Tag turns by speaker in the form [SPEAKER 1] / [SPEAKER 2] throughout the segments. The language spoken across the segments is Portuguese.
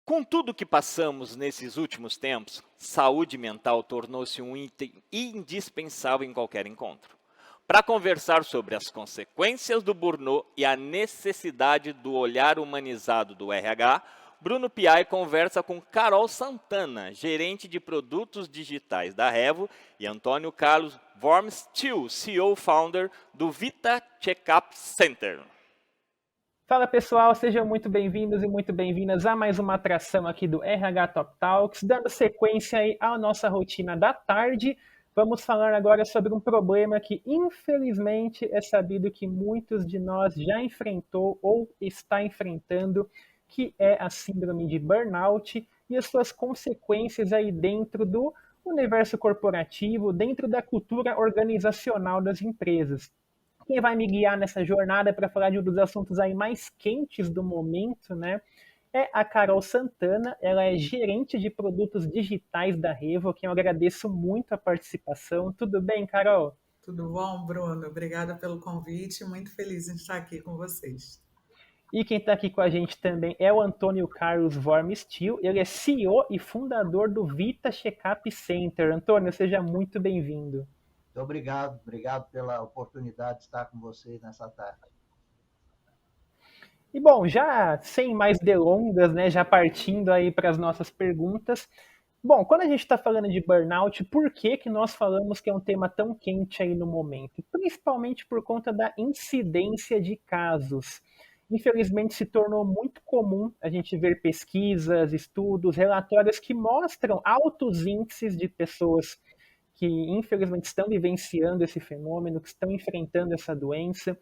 [SPEAKER 1] Com tudo que passamos nesses últimos tempos, saúde mental tornou-se um item indispensável em qualquer encontro. Para conversar sobre as consequências do burnout e a necessidade do olhar humanizado do RH, Bruno Piai conversa com Carol Santana, gerente de produtos digitais da Revo, e Antônio Carlos Wormstil, CEO founder do Vita Checkup Center.
[SPEAKER 2] Fala pessoal, sejam muito bem-vindos e muito bem-vindas a mais uma atração aqui do RH Top Talks. Dando sequência aí à nossa rotina da tarde, vamos falar agora sobre um problema que infelizmente é sabido que muitos de nós já enfrentou ou está enfrentando, que é a síndrome de burnout e as suas consequências aí dentro do universo corporativo, dentro da cultura organizacional das empresas. Quem vai me guiar nessa jornada para falar de um dos assuntos aí mais quentes do momento, né? É a Carol Santana, ela é gerente de produtos digitais da Revo, a quem eu agradeço muito a participação. Tudo bem, Carol?
[SPEAKER 3] Tudo bom, Bruno? Obrigada pelo convite, muito feliz em estar aqui com vocês.
[SPEAKER 2] E quem está aqui com a gente também é o Antônio Carlos Wormstil, ele é CEO e fundador do Vita Checkup Center. Antônio, seja muito bem-vindo.
[SPEAKER 4] Muito obrigado pela oportunidade de estar com vocês nessa tarde.
[SPEAKER 2] E bom, já sem mais delongas, né, já partindo aí para as nossas perguntas. Bom, quando a gente está falando de burnout, por que que nós falamos que é um tema tão quente aí no momento? Principalmente por conta da incidência de casos. Infelizmente se tornou muito comum a gente ver pesquisas, estudos, relatórios que mostram altos índices de pessoas que infelizmente estão vivenciando esse fenômeno, que estão enfrentando essa doença.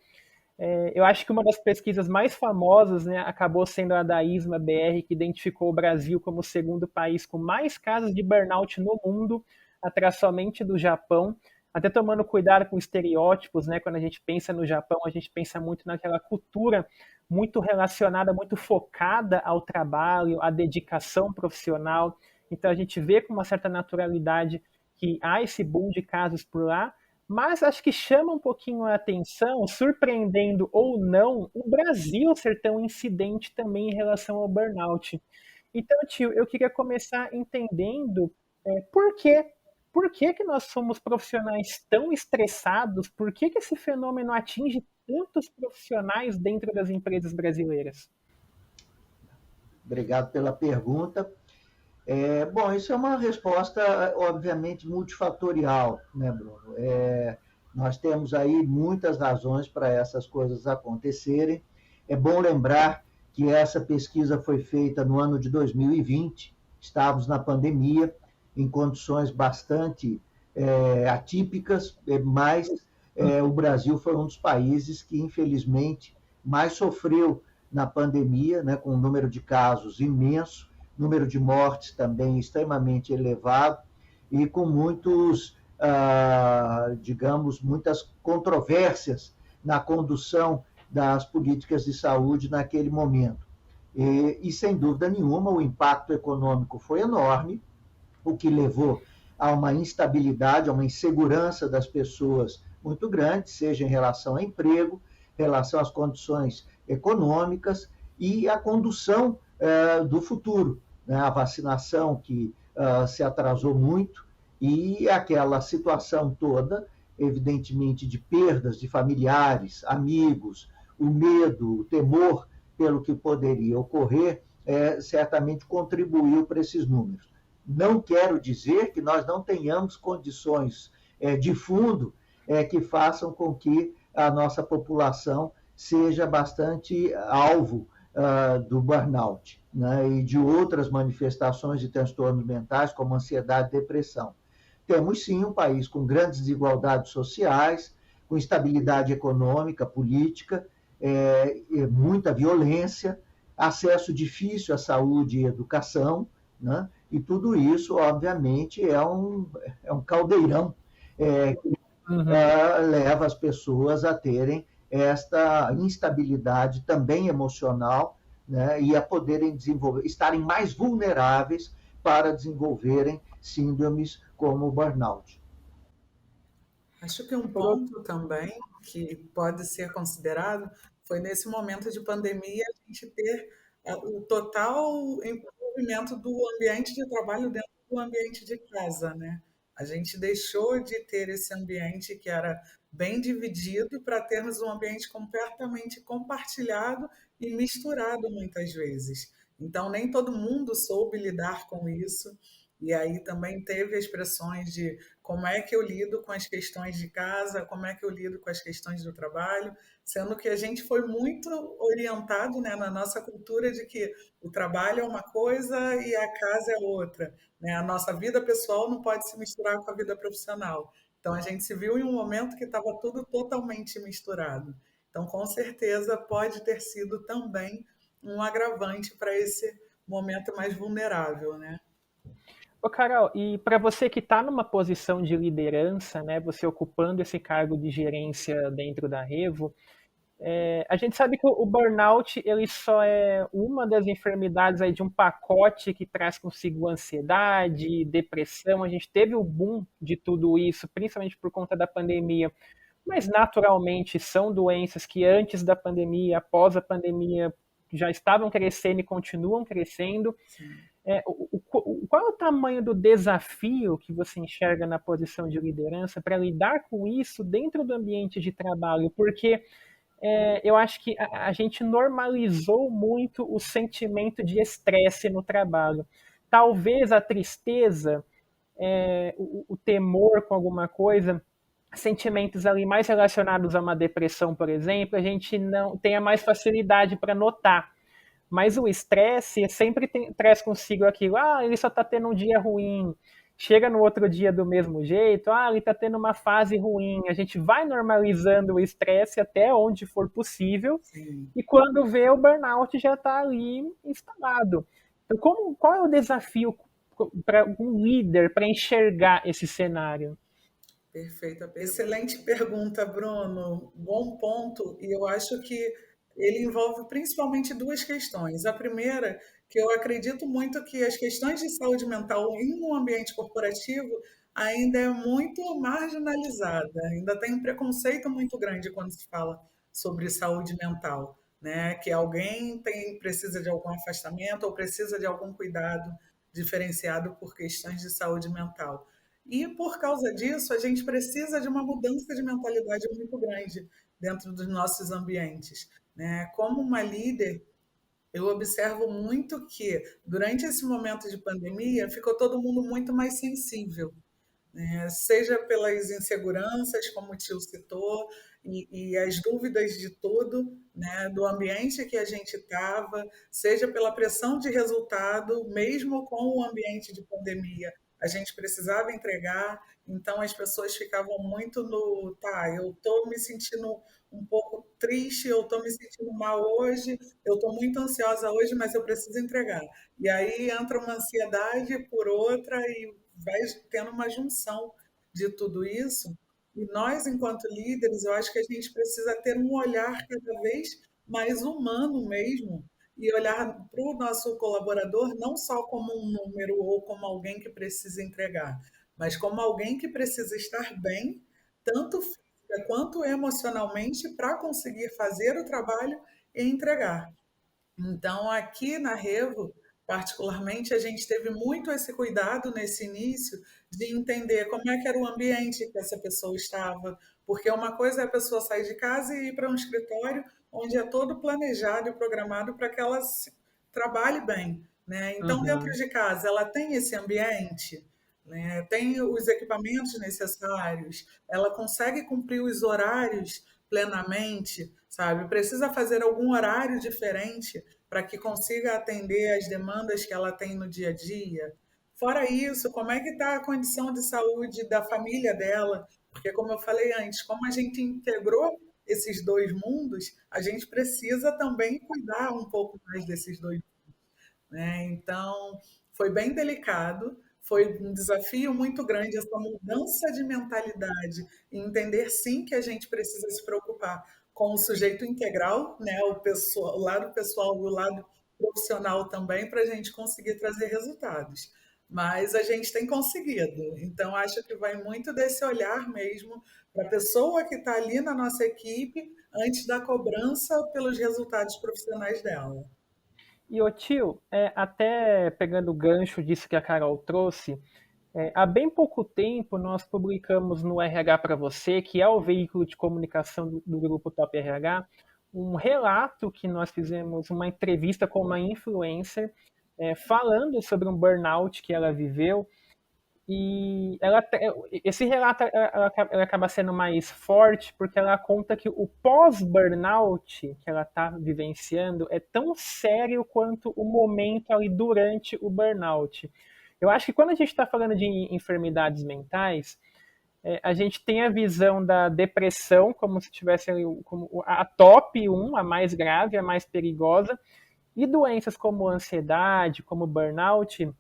[SPEAKER 2] Eu acho que uma das pesquisas mais famosas, né, acabou sendo a da ISMA BR, que identificou o Brasil como o segundo país com mais casos de burnout no mundo, atrás somente do Japão, até tomando cuidado com estereótipos, né? Quando a gente pensa no Japão, a gente pensa muito naquela cultura muito relacionada, muito focada ao trabalho, à dedicação profissional. Então a gente vê com uma certa naturalidade que há esse boom de casos por lá, mas acho que chama um pouquinho a atenção, surpreendendo ou não, o Brasil ser tão incidente também em relação ao burnout. Então, tio, eu queria começar entendendo por quê. Por que que nós somos profissionais tão estressados? Por que que esse fenômeno atinge tantos profissionais dentro das empresas brasileiras?
[SPEAKER 4] Obrigado pela pergunta. Bom, isso é uma resposta, obviamente, multifatorial, né, Bruno? Nós temos aí muitas razões para essas coisas acontecerem. É bom lembrar que essa pesquisa foi feita no ano de 2020, estávamos na pandemia, em condições bastante atípicas, mas o Brasil foi um dos países que, infelizmente, mais sofreu na pandemia, né, com um número de casos imenso, número de mortes também extremamente elevado e com muitas controvérsias na condução das políticas de saúde naquele momento. E sem dúvida nenhuma, o impacto econômico foi enorme, o que levou a uma instabilidade, a uma insegurança das pessoas muito grande, seja em relação ao emprego, em relação às condições econômicas e a condução do futuro, né? A vacinação que se atrasou muito e aquela situação toda, evidentemente, de perdas de familiares, amigos, o medo, o temor pelo que poderia ocorrer, certamente contribuiu para esses números. Não quero dizer que nós não tenhamos condições de fundo que façam com que a nossa população seja bastante alvo do burnout, né, e de outras manifestações de transtornos mentais, como ansiedade e depressão. Temos, sim, um país com grandes desigualdades sociais, com instabilidade econômica, política, muita violência, acesso difícil à saúde e educação, né, e tudo isso, obviamente, é um caldeirão que leva as pessoas a terem esta instabilidade também emocional, né, e a poderem estarem mais vulneráveis para desenvolverem síndromes como o burnout.
[SPEAKER 3] Acho que um ponto também que pode ser considerado foi nesse momento de pandemia a gente ter o total envolvimento do ambiente de trabalho dentro do ambiente de casa, né? A gente deixou de ter esse ambiente que era bem dividido para termos um ambiente completamente compartilhado e misturado muitas vezes. Então, nem todo mundo soube lidar com isso. E aí também teve expressões de como é que eu lido com as questões de casa, como é que eu lido com as questões do trabalho, sendo que a gente foi muito orientado, né, na nossa cultura de que o trabalho é uma coisa e a casa é outra, né? A nossa vida pessoal não pode se misturar com a vida profissional. Então a gente se viu em um momento que estava tudo totalmente misturado. Então, com certeza, pode ter sido também um agravante para esse momento mais vulnerável, né?
[SPEAKER 2] Ô, Carol, e para você que está numa posição de liderança, né, você ocupando esse cargo de gerência dentro da Revo, a gente sabe que o burnout ele só é uma das enfermidades aí de um pacote que traz consigo ansiedade, depressão. A gente teve o boom de tudo isso, principalmente por conta da pandemia, mas naturalmente são doenças que antes da pandemia, após a pandemia, já estavam crescendo e continuam crescendo.
[SPEAKER 3] Sim.
[SPEAKER 2] Qual é o tamanho do desafio que você enxerga na posição de liderança para lidar com isso dentro do ambiente de trabalho? Porque eu acho que a gente normalizou muito o sentimento de estresse no trabalho. Talvez a tristeza, o temor com alguma coisa, sentimentos ali mais relacionados a uma depressão, por exemplo, a gente não tenha mais facilidade para notar. Mas o estresse sempre traz consigo aquilo, ele só está tendo um dia ruim, chega no outro dia do mesmo jeito, ele está tendo uma fase ruim. A gente vai normalizando o estresse até onde for possível,
[SPEAKER 3] Sim.
[SPEAKER 2] e quando vê, o burnout já está ali instalado. Então, qual é o desafio para um líder para enxergar esse cenário?
[SPEAKER 3] Perfeito. Excelente pergunta, Bruno. Bom ponto. E eu acho que ele envolve principalmente duas questões. A primeira, que eu acredito muito que as questões de saúde mental em um ambiente corporativo ainda é muito marginalizada. Ainda tem um preconceito muito grande quando se fala sobre saúde mental, né? Que alguém precisa de algum afastamento ou precisa de algum cuidado diferenciado por questões de saúde mental. E por causa disso, a gente precisa de uma mudança de mentalidade muito grande dentro dos nossos ambientes, né? Como uma líder, eu observo muito que durante esse momento de pandemia ficou todo mundo muito mais sensível, né? Seja pelas inseguranças, como o tio citou, e as dúvidas de tudo, né? Do ambiente que a gente estava, seja pela pressão de resultado, mesmo com o ambiente de pandemia, a gente precisava entregar, então as pessoas ficavam muito no, tá, eu estou me sentindo um pouco triste, eu estou me sentindo mal hoje, eu estou muito ansiosa hoje, mas eu preciso entregar. E aí entra uma ansiedade por outra e vai tendo uma junção de tudo isso. E nós, enquanto líderes, eu acho que a gente precisa ter um olhar cada vez mais humano mesmo e olhar para o nosso colaborador não só como um número ou como alguém que precisa entregar, mas como alguém que precisa estar bem, tanto física quanto emocionalmente, para conseguir fazer o trabalho e entregar. Então, aqui na Revo, particularmente, a gente teve muito esse cuidado nesse início de entender como é que era o ambiente que essa pessoa estava, porque uma coisa é a pessoa sair de casa e ir para um escritório onde é todo planejado e programado para que ela trabalhe bem, né? Então, dentro
[SPEAKER 2] Uhum.
[SPEAKER 3] de casa, ela tem esse ambiente, né? Tem os equipamentos necessários, ela consegue cumprir os horários plenamente, sabe? Precisa fazer algum horário diferente para que consiga atender as demandas que ela tem no dia a dia. Fora isso, como é que está a condição de saúde da família dela? Porque, como eu falei antes, como a gente integrou esses dois mundos, a gente precisa também cuidar um pouco mais desses dois, né? Então, foi bem delicado, foi um desafio muito grande essa mudança de mentalidade e entender sim que a gente precisa se preocupar com o sujeito integral, né? O lado pessoal e o lado profissional também, para a gente conseguir trazer resultados. Mas a gente tem conseguido. Então, acho que vai muito desse olhar mesmo para a pessoa que está ali na nossa equipe antes da cobrança pelos resultados profissionais dela.
[SPEAKER 2] E, ô tio, até pegando o gancho disso que a Carol trouxe, há bem pouco tempo nós publicamos no RH para Você, que é o veículo de comunicação do grupo Top RH, um relato que nós fizemos, uma entrevista com uma influencer, falando sobre um burnout que ela viveu. E esse relato ela acaba sendo mais forte porque ela conta que o pós-burnout que ela está vivenciando é tão sério quanto o momento ali durante o burnout. Eu acho que quando a gente está falando de enfermidades mentais, a gente tem a visão da depressão como se tivesse ali, como a top 1, a mais grave, a mais perigosa, e doenças como ansiedade, como burnout,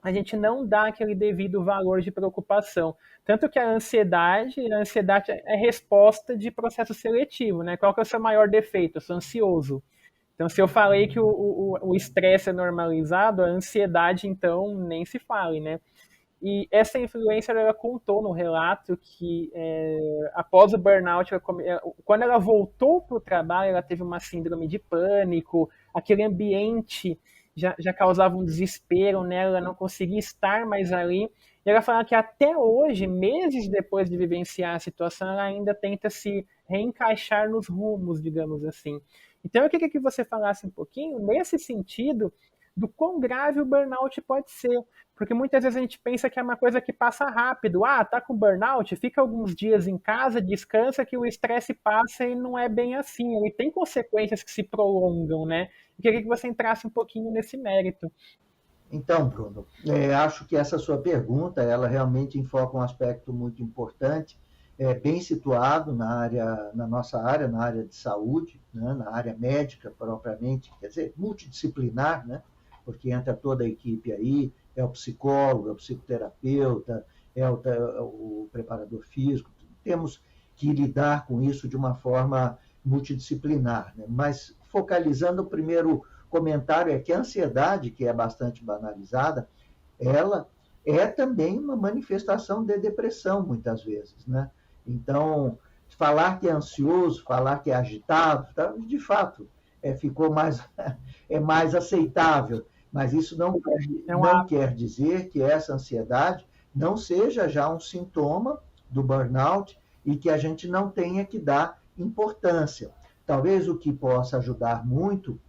[SPEAKER 2] a gente não dá aquele devido valor de preocupação. Tanto que a ansiedade é resposta de processo seletivo, né? Qual que é o seu maior defeito? Eu sou ansioso. Então, se eu falei que o estresse é normalizado, a ansiedade, então, nem se fale, né? E essa influencer, ela contou no relato que após o burnout, quando ela voltou para o trabalho, ela teve uma síndrome de pânico, aquele ambiente já causava um desespero nela, ela não conseguia estar mais ali. E ela fala que até hoje, meses depois de vivenciar a situação, ela ainda tenta se reencaixar nos rumos, digamos assim. Então eu queria que você falasse um pouquinho nesse sentido do quão grave o burnout pode ser. Porque muitas vezes a gente pensa que é uma coisa que passa rápido. Ah, tá com burnout, fica alguns dias em casa, descansa que o estresse passa e não é bem assim. Ele tem consequências que se prolongam, né? Eu queria que você entrasse um pouquinho nesse mérito.
[SPEAKER 4] Então, Bruno, acho que essa sua pergunta, ela realmente enfoca um aspecto muito importante, bem situado na nossa área, na área de saúde, né, na área médica propriamente, quer dizer, multidisciplinar, né? Porque entra toda a equipe aí, é o psicólogo, é o psicoterapeuta, é o preparador físico. Temos que lidar com isso de uma forma multidisciplinar, né? Mas focalizando o primeiro comentário é que a ansiedade, que é bastante banalizada, ela é também uma manifestação de depressão, muitas vezes, né? Então, falar que é ansioso, falar que é agitado, de fato, ficou mais aceitável. Mas isso não quer dizer que essa ansiedade não seja já um sintoma do burnout e que a gente não tenha que dar importância. Talvez o que possa ajudar muito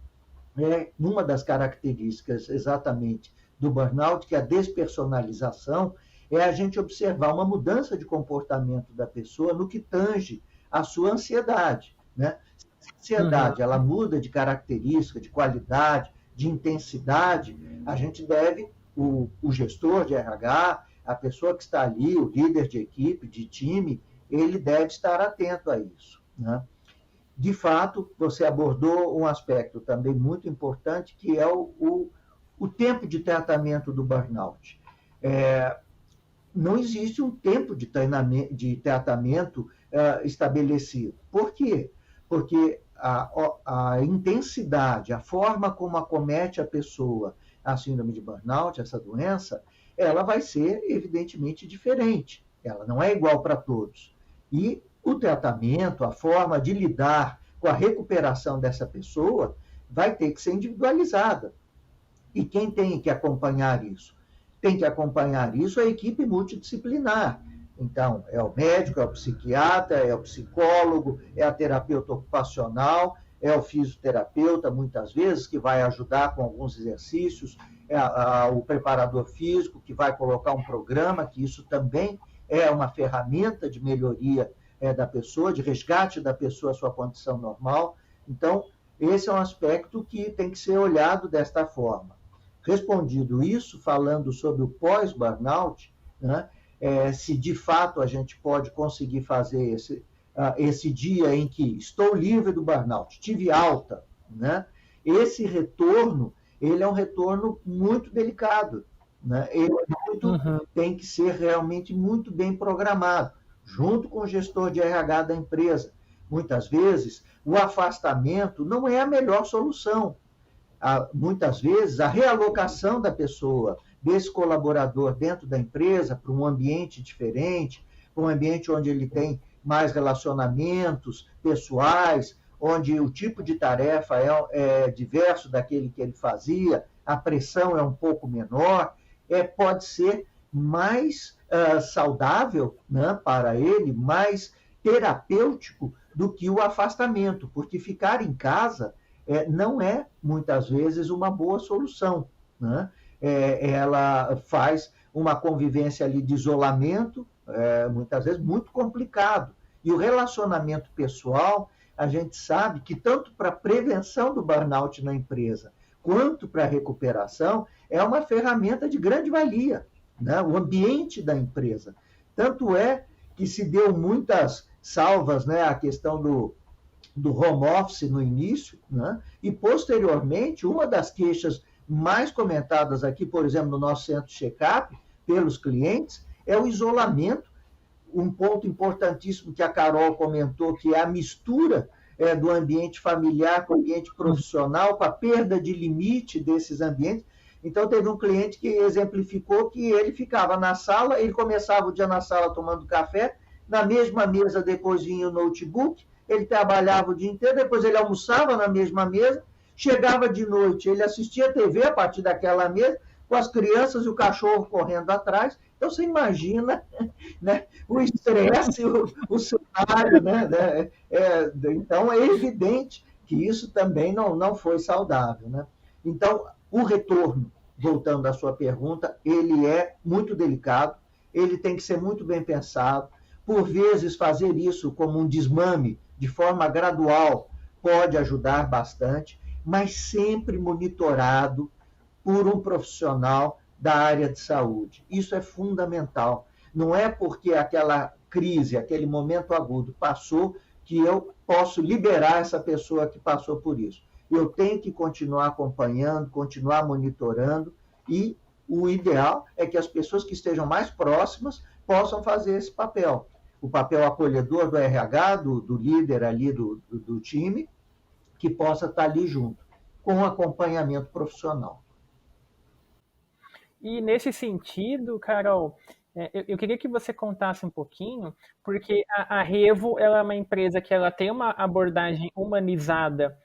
[SPEAKER 4] uma das características exatamente do burnout, que é a despersonalização, é a gente observar uma mudança de comportamento da pessoa no que tange a sua ansiedade, né? A ansiedade, ela muda de característica, de qualidade, de intensidade, a gente deve, o gestor de RH, a pessoa que está ali, o líder de equipe, de time, ele deve estar atento a isso, né? De fato, você abordou um aspecto também muito importante, que é o tempo de tratamento do burnout. Não existe um tempo de tratamento estabelecido. Por quê? Porque a intensidade, a forma como acomete a pessoa a síndrome de burnout, essa doença, ela vai ser evidentemente diferente. Ela não é igual para todos. E o tratamento, a forma de lidar com a recuperação dessa pessoa vai ter que ser individualizada. E quem tem que acompanhar isso? Tem que acompanhar isso a equipe multidisciplinar. Então, é o médico, é o psiquiatra, é o psicólogo, é a terapeuta ocupacional, é o fisioterapeuta, muitas vezes, que vai ajudar com alguns exercícios, o preparador físico, que vai colocar um programa, que isso também é uma ferramenta de melhoria da pessoa, de resgate da pessoa à sua condição normal. Então, esse é um aspecto que tem que ser olhado desta forma. Respondido isso, falando sobre o pós-burnout, né, se de fato a gente pode conseguir fazer esse dia em que estou livre do burnout, tive alta, né, esse retorno, ele é um retorno muito delicado, né, tem que ser realmente muito bem programado, junto com o gestor de RH da empresa. Muitas vezes, o afastamento não é a melhor solução. Muitas vezes, a realocação da pessoa, desse colaborador dentro da empresa, para um ambiente diferente, para um ambiente onde ele tem mais relacionamentos pessoais, onde o tipo de tarefa é diverso daquele que ele fazia, a pressão é um pouco menor, pode ser mais saudável, né, para ele, mais terapêutico do que o afastamento, porque ficar em casa não é, muitas vezes, uma boa solução. Né? Ela faz uma convivência ali de isolamento, muitas vezes muito complicado. E o relacionamento pessoal, a gente sabe que tanto para a prevenção do burnout na empresa, quanto para a recuperação, é uma ferramenta de grande valia, né? O ambiente da empresa. Tanto é que se deu muitas salvas, né, a questão do home office no início, né? E posteriormente, uma das queixas mais comentadas aqui, por exemplo, no nosso centro de check-up, pelos clientes, é o isolamento. Um ponto importantíssimo que a Carol comentou, que é a mistura do ambiente familiar com o ambiente profissional, com a perda de limite desses ambientes. Então, teve um cliente que exemplificou que ele ficava na sala, ele começava o dia na sala tomando café, na mesma mesa depois vinha o notebook, ele trabalhava o dia inteiro, depois ele almoçava na mesma mesa, chegava de noite, ele assistia a TV a partir daquela mesa, com as crianças e o cachorro correndo atrás. Então, você imagina, né, o estresse, o cenário. Né, então, é evidente que isso também não foi saudável. Né? Então, o retorno, voltando à sua pergunta, ele é muito delicado, ele tem que ser muito bem pensado. Por vezes, fazer isso como um desmame, de forma gradual, pode ajudar bastante, mas sempre monitorado por um profissional da área de saúde. Isso é fundamental. Não é porque aquela crise, aquele momento agudo passou, que eu posso liberar essa pessoa que passou por isso. Eu tenho que continuar acompanhando, continuar monitorando, e o ideal é que as pessoas que estejam mais próximas possam fazer esse papel. O papel acolhedor do RH, do líder ali do time, que possa estar ali junto, com acompanhamento profissional.
[SPEAKER 2] E nesse sentido, Carol, eu queria que você contasse um pouquinho, porque a Revo ela é uma empresa que ela tem uma abordagem humanizada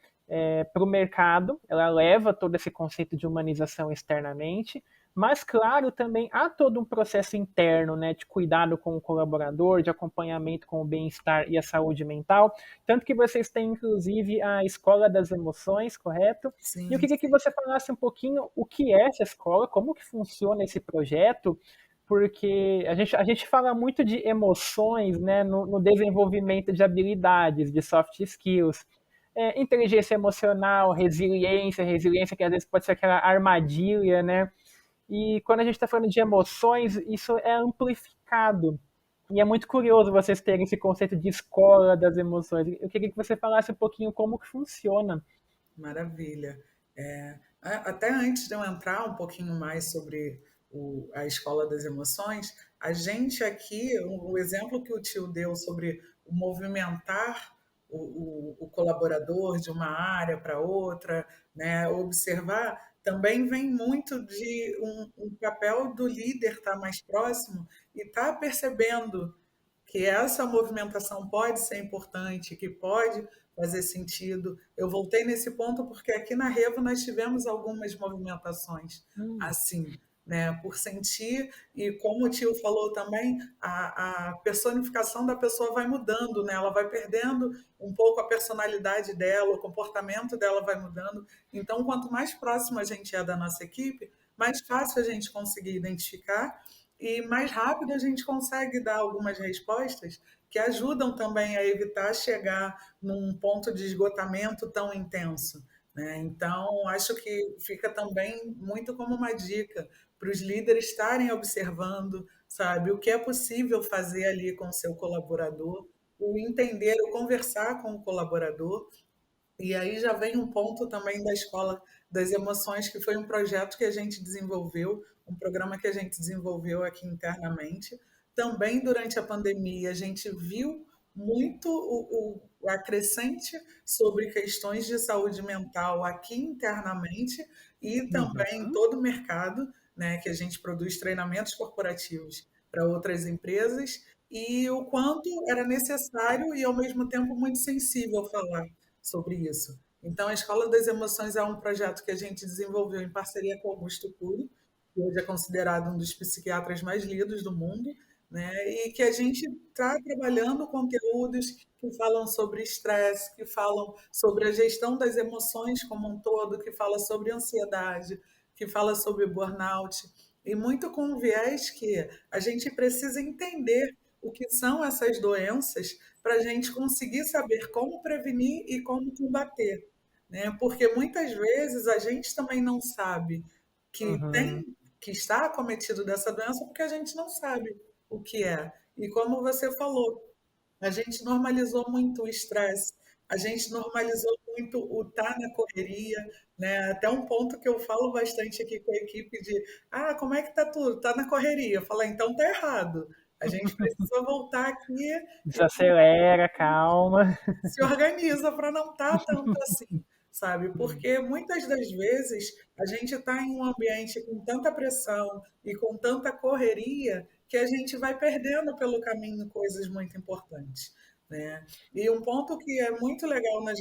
[SPEAKER 2] para o mercado, ela leva todo esse conceito de humanização externamente, mas, claro, também há todo um processo interno, né, de cuidado com o colaborador, de acompanhamento com o bem-estar e a saúde mental, tanto que vocês têm, inclusive, a Escola das Emoções, correto?
[SPEAKER 3] Sim.
[SPEAKER 2] E eu queria que você falasse um pouquinho o que é essa escola, como que funciona esse projeto, porque a gente fala muito de emoções, né, no desenvolvimento de habilidades, de soft skills, inteligência emocional, resiliência que às vezes pode ser aquela armadilha, né? E quando a gente está falando de emoções, isso é amplificado. E é muito curioso vocês terem esse conceito de escola das emoções. Eu queria que você falasse um pouquinho como que funciona.
[SPEAKER 3] Maravilha. Até antes de eu entrar um pouquinho mais sobre a escola das emoções, a gente aqui, o exemplo que o tio deu sobre o movimentar o colaborador de uma área para outra, né, observar, também vem muito de um papel do líder estar mais próximo e estar percebendo que essa movimentação pode ser importante, que pode fazer sentido. Eu voltei nesse ponto porque aqui na Revo nós tivemos algumas movimentações assim, né, por sentir, e como o tio falou também, a personificação da pessoa vai mudando, né, ela vai perdendo um pouco a personalidade dela, o comportamento dela vai mudando. Então, quanto mais próximo a gente é da nossa equipe, mais fácil a gente conseguir identificar e mais rápido a gente consegue dar algumas respostas que ajudam também a evitar chegar num ponto de esgotamento tão intenso. Né? Então, acho que fica também muito como uma dica para os líderes estarem observando, sabe, o que é possível fazer ali com o seu colaborador, o entender, o conversar com o colaborador. E aí já vem um ponto também da Escola das Emoções, que foi um projeto que a gente desenvolveu, um programa que a gente desenvolveu aqui internamente. Também durante a pandemia, a gente viu muito o acrescente sobre questões de saúde mental aqui internamente e também em todo o mercado, né, que a gente produz treinamentos corporativos para outras empresas, e o quanto era necessário e, ao mesmo tempo, muito sensível falar sobre isso. Então, a Escola das Emoções é um projeto que a gente desenvolveu em parceria com Augusto Cury, que hoje é considerado um dos psiquiatras mais lidos do mundo, né? E que a gente está trabalhando conteúdos que falam sobre estresse, que falam sobre a gestão das emoções como um todo, que fala sobre ansiedade, que fala sobre burnout, e muito com o viés que a gente precisa entender o que são essas doenças para a gente conseguir saber como prevenir e como combater, né? Porque muitas vezes a gente também não sabe
[SPEAKER 2] Uhum.
[SPEAKER 3] que está acometido dessa doença porque a gente não sabe o que é. E como você falou, a gente normalizou muito o estresse, a gente normalizou muito o estar na correria, né? Até um ponto que eu falo bastante aqui com a equipe de, como é que tá tudo? Tá na correria. Eu falo, então tá errado. A gente precisa voltar aqui e
[SPEAKER 2] Desacelera, calma.
[SPEAKER 3] se organiza para não estar tanto assim, sabe? Porque muitas das vezes a gente está em um ambiente com tanta pressão e com tanta correria que a gente vai perdendo pelo caminho coisas muito importantes, né? E um ponto que é muito legal na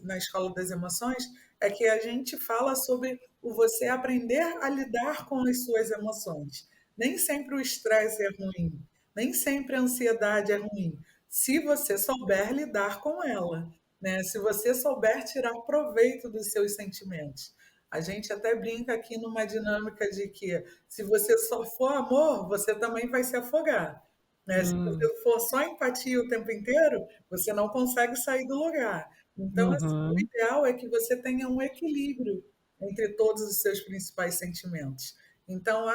[SPEAKER 3] na escola das emoções é que a gente fala sobre o você aprender a lidar com as suas emoções. Nem sempre o estresse é ruim, nem sempre a ansiedade é ruim, se você souber lidar com ela, né? Se você souber tirar proveito dos seus sentimentos. A gente até brinca aqui numa dinâmica de que se você só for amor, você também vai se afogar, né? Se
[SPEAKER 2] Hum,
[SPEAKER 3] você for só empatia o tempo inteiro, você não consegue sair do lugar. Então, assim, o
[SPEAKER 2] uhum,
[SPEAKER 3] ideal é que você tenha um equilíbrio entre todos os seus principais sentimentos. Então,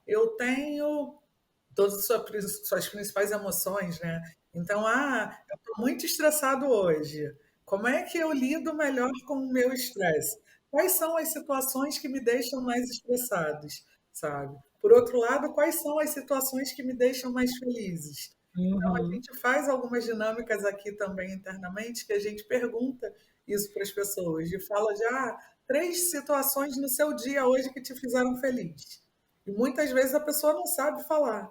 [SPEAKER 3] eu tenho todas as suas principais emoções, né? Então, eu estou muito estressado hoje. Como é que eu lido melhor com o meu estresse? Quais são as situações que me deixam mais estressados, sabe? Por outro lado, quais são as situações que me deixam mais felizes? Então, a
[SPEAKER 2] uhum.
[SPEAKER 3] gente faz algumas dinâmicas aqui também internamente que a gente pergunta isso para as pessoas, de fala de 3 situações no seu dia hoje que te fizeram feliz. E muitas vezes a pessoa não sabe falar.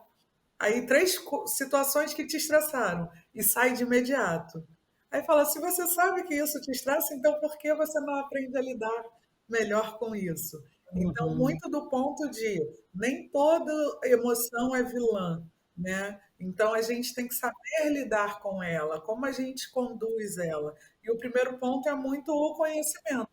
[SPEAKER 3] Aí 3 situações que te estressaram e sai de imediato. Aí fala, se você sabe que isso te estressa, então por que você não aprende a lidar melhor com isso? Então,
[SPEAKER 2] Uhum.
[SPEAKER 3] muito do ponto de nem toda emoção é vilã, né? Então, a gente tem que saber lidar com ela, como a gente conduz ela. E o primeiro ponto é muito o conhecimento,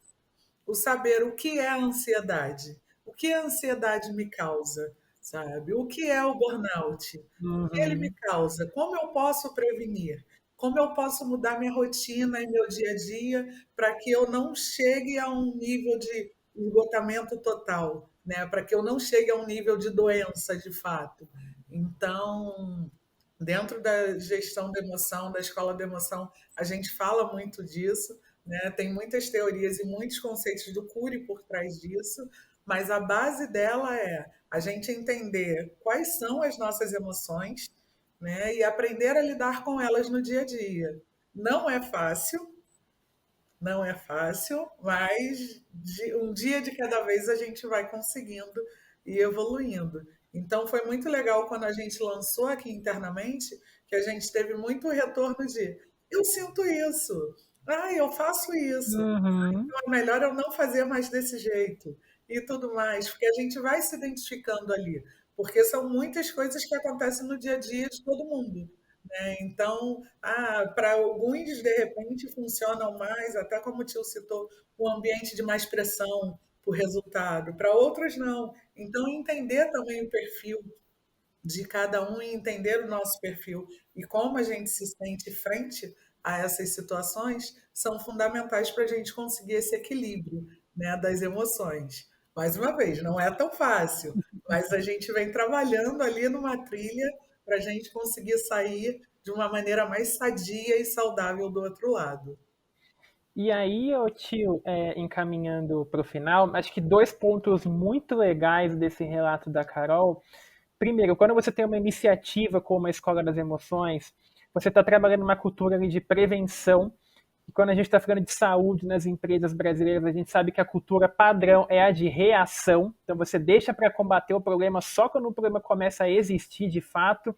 [SPEAKER 3] o saber o que é a ansiedade, o que a ansiedade me causa, sabe? O que é o burnout? O que ele me
[SPEAKER 2] Uhum.
[SPEAKER 3] causa? Como eu posso prevenir? Como eu posso mudar minha rotina e meu dia a dia para que eu não chegue a um nível de esgotamento total, né? Para que eu não chegue a um nível de doença de fato. Então, dentro da gestão da emoção, da escola da emoção, a gente fala muito disso, né? Tem muitas teorias e muitos conceitos do Cury por trás disso, mas a base dela é a gente entender quais são as nossas emoções, né? E aprender a lidar com elas no dia a dia. Não é fácil, não é fácil, mas um dia de cada vez a gente vai conseguindo e evoluindo. Então foi muito legal quando a gente lançou aqui internamente, que a gente teve muito retorno de eu sinto isso, eu faço isso,
[SPEAKER 2] Uhum.
[SPEAKER 3] então é melhor eu não fazer mais desse jeito e tudo mais, porque a gente vai se identificando ali, porque são muitas coisas que acontecem no dia a dia de todo mundo, né? Então, para alguns, de repente, funcionam mais, até como o tio citou, o ambiente de mais pressão por resultado, para outros não. Então, entender também o perfil de cada um e entender o nosso perfil e como a gente se sente frente a essas situações são fundamentais para a gente conseguir esse equilíbrio, né, das emoções. Mais uma vez, não é tão fácil, mas a gente vem trabalhando ali numa trilha para a gente conseguir sair de uma maneira mais sadia e saudável do outro lado.
[SPEAKER 2] E aí, ô tio, encaminhando para o final, acho que 2 pontos muito legais desse relato da Carol. Primeiro, quando você tem uma iniciativa como a Escola das Emoções, você está trabalhando uma cultura ali de prevenção. E quando a gente está falando de saúde nas empresas brasileiras, a gente sabe que a cultura padrão é a de reação. Então você deixa para combater o problema só quando o problema começa a existir de fato.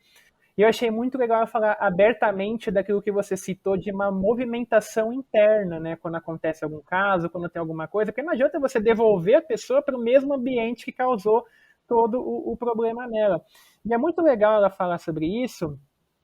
[SPEAKER 2] E eu achei muito legal falar abertamente daquilo que você citou de uma movimentação interna, né? Quando acontece algum caso, quando tem alguma coisa, porque não adianta você devolver a pessoa para o mesmo ambiente que causou todo o problema nela. E é muito legal ela falar sobre isso,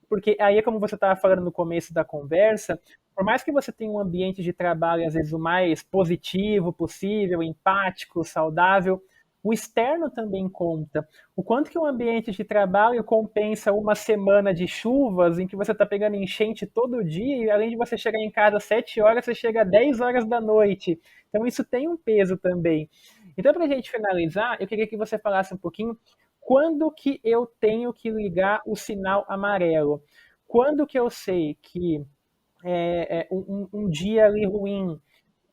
[SPEAKER 2] porque aí é como você estava falando no começo da conversa, por mais que você tenha um ambiente de trabalho, às vezes, o mais positivo possível, empático, saudável, o externo também conta. O quanto que um ambiente de trabalho compensa uma semana de chuvas em que você está pegando enchente todo dia e além de você chegar em casa às 7 horas, você chega às 10 horas da noite. Então isso tem um peso também. Então, para a gente finalizar, eu queria que você falasse um pouquinho quando que eu tenho que ligar o sinal amarelo. Quando que eu sei que um dia ali ruim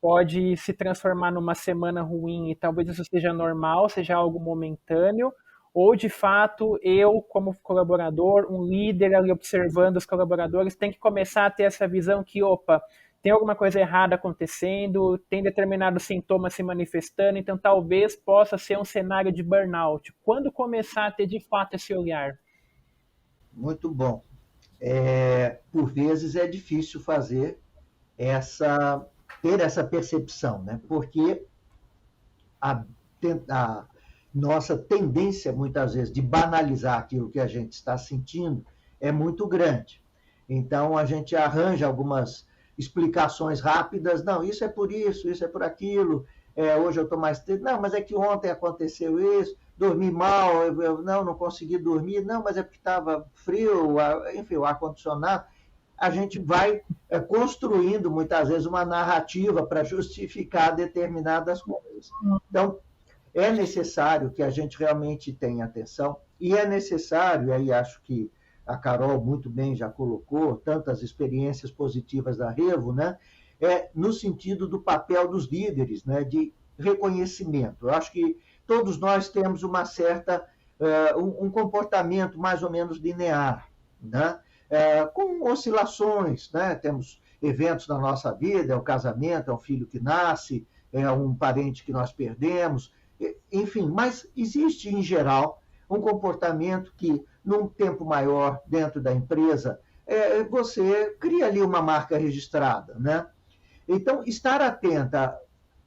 [SPEAKER 2] pode se transformar numa semana ruim e talvez isso seja normal, seja algo momentâneo, ou de fato eu, como colaborador, um líder ali observando os colaboradores, tem que começar a ter essa visão que, opa, tem alguma coisa errada acontecendo, tem determinados sintomas se manifestando, então talvez possa ser um cenário de burnout. Quando começar a ter de fato esse olhar?
[SPEAKER 4] Muito bom. Por vezes é difícil ter essa percepção, né? Porque a nossa tendência, muitas vezes, de banalizar aquilo que a gente está sentindo é muito grande. Então, a gente arranja algumas explicações rápidas. Não, isso é por isso é por aquilo. Hoje eu estou mais triste. Não, mas é que ontem aconteceu isso. Dormi mal, não consegui dormir. Não, mas é porque estava frio, enfim, o ar-condicionado. A gente vai construindo, muitas vezes, uma narrativa para justificar determinadas coisas. Então, é necessário que a gente realmente tenha atenção, e é necessário, e aí acho que a Carol muito bem já colocou, tantas experiências positivas da Revo, né? No sentido do papel dos líderes, né? De reconhecimento. Eu acho que todos nós temos uma certa, um comportamento mais ou menos linear, né? Com oscilações, né? Temos eventos na nossa vida, é o casamento, é um filho que nasce, é um parente que nós perdemos, enfim, mas existe, em geral, um comportamento que, num tempo maior dentro da empresa, você cria ali uma marca registrada, né? Então,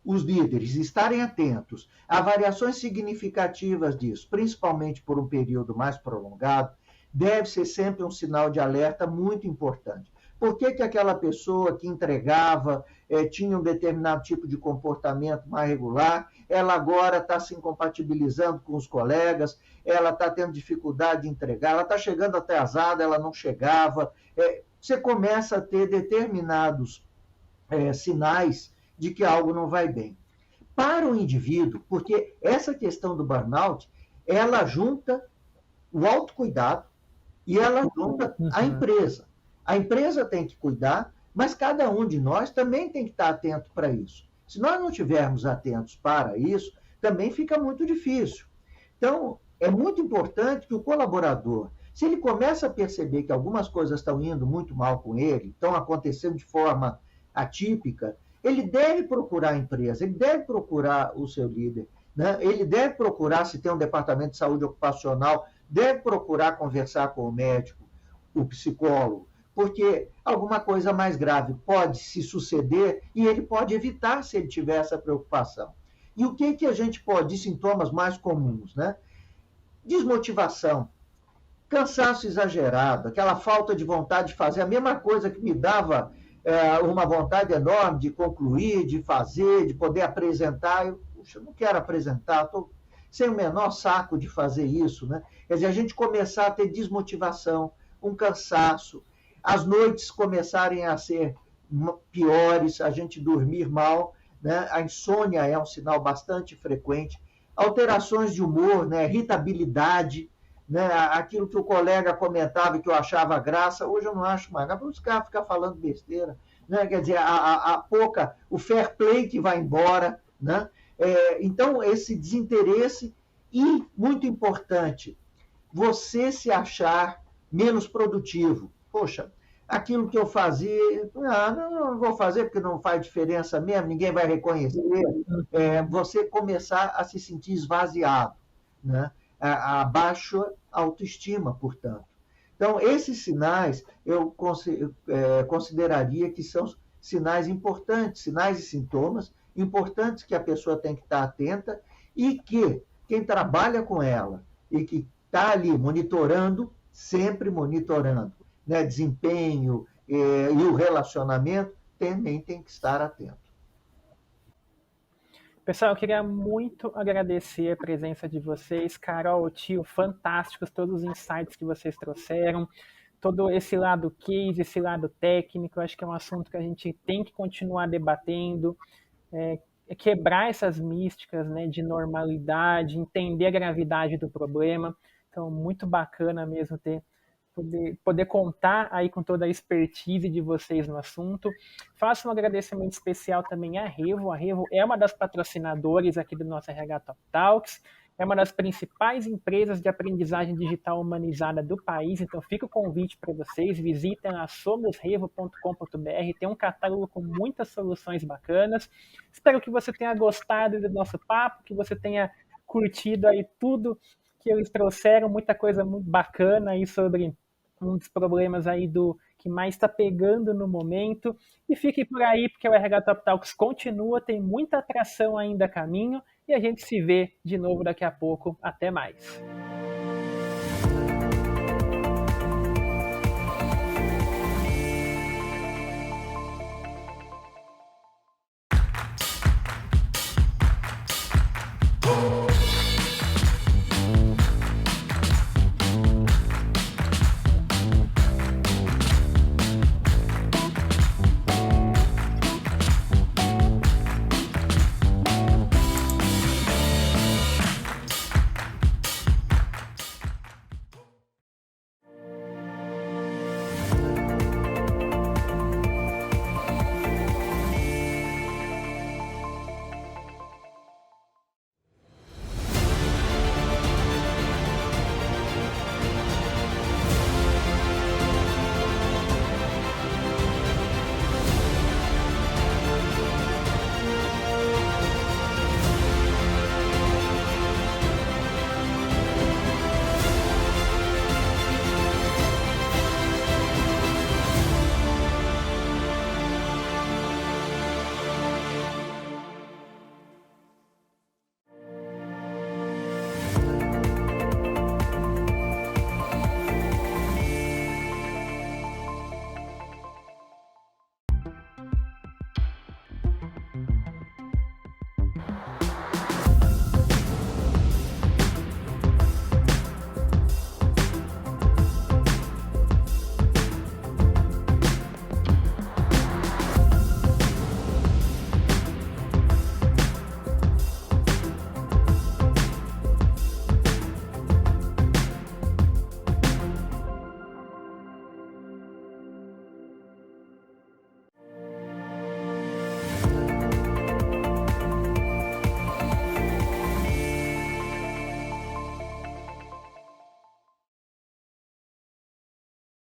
[SPEAKER 4] os líderes estarem atentos a variações significativas disso, principalmente por um período mais prolongado, deve ser sempre um sinal de alerta muito importante. Por que aquela pessoa que entregava, tinha um determinado tipo de comportamento mais regular, ela agora está se incompatibilizando com os colegas, ela está tendo dificuldade de entregar, ela está chegando atrasada, ela não chegava. Você começa a ter determinados sinais de que algo não vai bem. Para o indivíduo, porque essa questão do burnout, ela junta o autocuidado e ela junta a empresa. A empresa tem que cuidar, mas cada um de nós também tem que estar atento para isso. Se nós não estivermos atentos para isso, também fica muito difícil. Então, é muito importante que o colaborador, se ele começa a perceber que algumas coisas estão indo muito mal com ele, estão acontecendo de forma atípica, ele deve procurar a empresa, ele deve procurar o seu líder, né? Ele deve procurar, se tem um departamento de saúde ocupacional, deve procurar conversar com o médico, o psicólogo, porque alguma coisa mais grave pode se suceder e ele pode evitar se ele tiver essa preocupação. E o que a gente pode, de sintomas mais comuns, né? Desmotivação, cansaço exagerado, aquela falta de vontade de fazer a mesma coisa que me dava uma vontade enorme de concluir, de fazer, de poder apresentar. Eu não quero apresentar, estou sem o menor saco de fazer isso, né? Quer dizer, a gente começar a ter desmotivação, um cansaço, as noites começarem a ser piores, a gente dormir mal, né? A insônia é um sinal bastante frequente, alterações de humor, né? Irritabilidade, né? Aquilo que o colega comentava e que eu achava graça, hoje eu não acho mais, para os caras ficar falando besteira, né? Quer dizer, o fair play que vai embora, né? Então, esse desinteresse e, muito importante, você se achar menos produtivo. Poxa, aquilo que eu fazia, não vou fazer porque não faz diferença mesmo, ninguém vai reconhecer. Você começar a se sentir esvaziado, né? A baixa autoestima, portanto. Então, esses sinais eu consideraria que são sinais importantes, sinais e sintomas importantes que a pessoa tem que estar atenta e que quem trabalha com ela e que está ali monitorando, sempre monitorando, né, desempenho e o relacionamento, também tem que estar atento.
[SPEAKER 2] Pessoal, eu queria muito agradecer a presença de vocês. Carol, Tio, fantásticos todos os insights que vocês trouxeram, todo esse lado case, esse lado técnico. Eu acho que é um assunto que a gente tem que continuar debatendo, quebrar essas místicas, né, de normalidade, entender a gravidade do problema. Então, muito bacana mesmo poder contar aí com toda a expertise de vocês no assunto. Faço um agradecimento especial também à Revo. A Revo é uma das patrocinadoras aqui do nosso RH Top Talks, é uma das principais empresas de aprendizagem digital humanizada do país, então fica o convite para vocês, visitem a somosrevo.com.br, tem um catálogo com muitas soluções bacanas. Espero que você tenha gostado do nosso papo, que você tenha curtido aí tudo que eles trouxeram, muita coisa muito bacana aí sobre um dos problemas aí que mais está pegando no momento. E fique por aí, porque o RH Top Talks continua, tem muita atração ainda a caminho, e a gente se vê de novo daqui a pouco. Até mais.